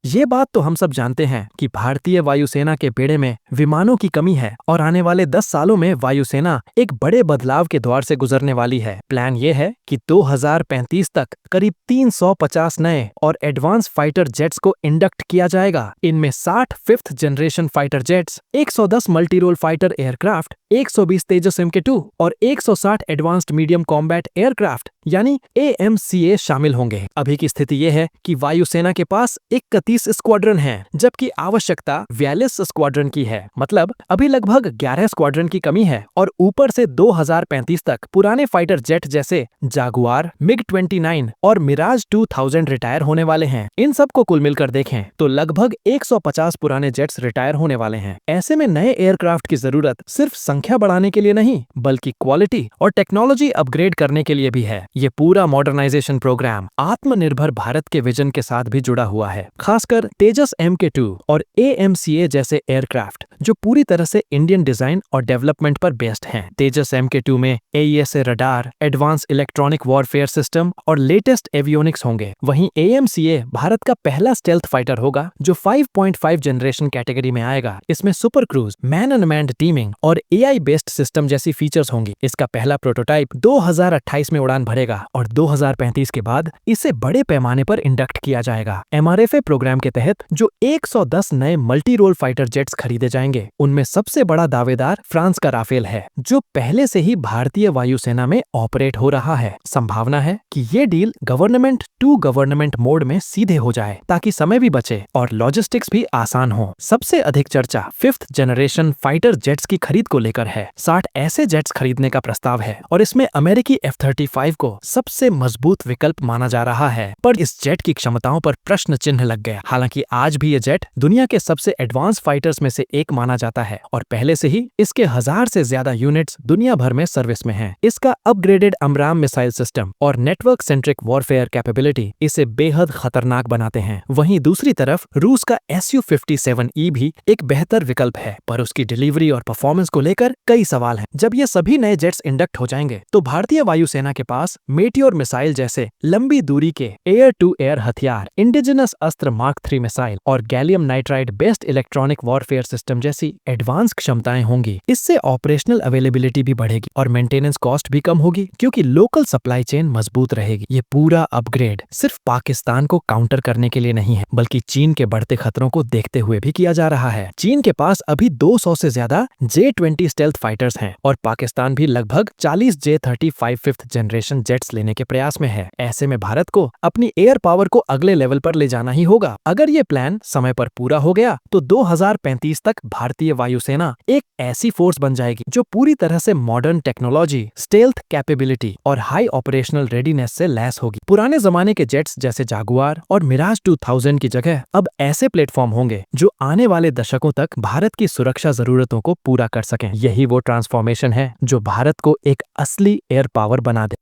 ये बात तो हम सब जानते हैं कि भारतीय वायुसेना के बेड़े में विमानों की कमी है और आने वाले 10 सालों में वायुसेना एक बड़े बदलाव के दौर से गुजरने वाली है। प्लान ये है कि 2035 तक करीब 350 नए और एडवांस फाइटर जेट्स को इंडक्ट किया जाएगा। इनमें 60 fifth generation fighter jets, 110 multi role fighter aircraft, 120 Tejas MK2 और 160 एडवांस्ड मीडियम कॉम्बैट एयरक्राफ्ट यानी AMCA शामिल होंगे। अभी की स्थिति यह है कि वायुसेना के पास 31 स्क्वाड्रन हैं, जबकि आवश्यकता 42 स्क्वाड्रन की है। मतलब अभी लगभग 11 स्क्वाड्रन की कमी है और ऊपर से 2035 तक पुराने फाइटर जेट जैसे जागुआर, MiG-29 और मिराज 2000 रिटायर होने वाले हैं। इन सब को कुल मिलकर देखें तो लगभग 150 पुराने जेट्स रिटायर होने वाले हैं। ऐसे में नए एयरक्राफ्ट की जरूरत सिर्फ संख्या बढ़ाने के लिए नहीं, बल्कि क्वालिटी और टेक्नोलॉजी अपग्रेड करने के लिए भी है। ये पूरा मॉडर्नाइजेशन प्रोग्राम आत्मनिर्भर भारत के विजन के साथ भी जुड़ा हुआ है, खासकर तेजस MK2 और AMCA जैसे एयरक्राफ्ट जो पूरी तरह से इंडियन डिजाइन और डेवलपमेंट पर बेस्ड हैं। तेजस MK2 में AESA radar, advance electronic warfare system और लेटेस्ट एवियोनिक्स होंगे। वहीं AMCA भारत का पहला स्टेल्थ फाइटर होगा जो 5.5 जनरेशन कैटेगरी में आएगा। इसमें super cruise, man unmanned teeming और AI बेस्ड सिस्टम जैसी फीचर्स होंगी। इसका पहला प्रोटोटाइप 2028 में उड़ान भरेगा और 2035 के बाद इसे बड़े पैमाने पर इंडक्ट किया जाएगा। MRFA प्रोग्राम के तहत जो 110 नए मल्टी रोल फाइटर जेट्स खरीदे जाएंगे, उनमें सबसे बड़ा दावेदार फ्रांस का राफेल है, जो पहले से ही भारतीय वायुसेना में ऑपरेट हो रहा है। संभावना है कि ये deal government to government mode में सीधे हो जाए, ताकि समय भी बचे और लॉजिस्टिक्स भी आसान हो। सबसे अधिक चर्चा फिफ्थ जनरेशन फाइटर जेट्स की खरीद को लेकर है। 60 ऐसे जेट्स खरीदने का प्रस्ताव है और इसमें अमेरिकी F-35 को सबसे मजबूत विकल्प माना जा रहा है। पर इस जेट की क्षमताओं पर प्रश्न चिन्ह लग गया। हालांकि आज भी ये जेट दुनिया के सबसे एडवांस फाइटर्स में से एक माना जाता है और पहले से ही इसके 1000 से ज्यादा यूनिट्स दुनिया भर में सर्विस में हैं। इसका अपग्रेडेड अमराम मिसाइल सिस्टम और नेटवर्क सेंट्रिक वॉरफेयर कैपेबिलिटी इसे बेहद खतरनाक बनाते हैं। वहीं दूसरी तरफ रूस का Su-57E भी एक बेहतर विकल्प है, पर उसकी डिलीवरी और परफॉर्मेंस को लेकर कई सवाल हैं। जब ये सभी नए जेट्स इंडक्ट हो जाएंगे तो भारतीय वायुसेना के पास मेटियोर मिसाइल जैसे लंबी दूरी के एयर टू एयर हथियार, इंडिजिनस अस्त्र मार्क 3 मिसाइल और gallium nitride based electronic warfare system जैसी एडवांस क्षमताएं होंगी। इससे ऑपरेशनल अवेलेबिलिटी भी बढ़ेगी और मेंटेनेंस कॉस्ट भी कम होगी, क्योंकि लोकल सप्लाई चेन मजबूत रहेगी। ये पूरा अपग्रेड सिर्फ पाकिस्तान को काउंटर करने के लिए नहीं है, बल्कि चीन के बढ़ते खतरों को देखते हुए भी किया जा रहा है। चीन के पास अभी 200 से ज्यादा J-20 स्टेल्थ फाइटर्स हैं और पाकिस्तान भी लगभग 40 J-35 फिफ्थ जनरेशन जेट्स लेने के प्रयास में है। ऐसे में भारत को अपनी एयर पावर को अगले लेवल पर ले जाना ही होगा। अगर ये प्लान समय पर पूरा हो गया तो 2035 तक भारतीय वायुसेना एक ऐसी फोर्स बन जाएगी जो पूरी तरह से मॉडर्न टेक्नोलॉजी, स्टेल्थ कैपेबिलिटी और हाई ऑपरेशनल रेडीनेस से लैस होगी। पुराने जमाने के जेट्स जैसे जागुआर और मिराज 2000 की जगह अब ऐसे प्लेटफॉर्म होंगे जो आने वाले दशकों तक भारत की सुरक्षा जरूरतों को पूरा कर सकें। यही वो ट्रांसफॉर्मेशन है जो भारत को एक असली एयर पावर बना दे।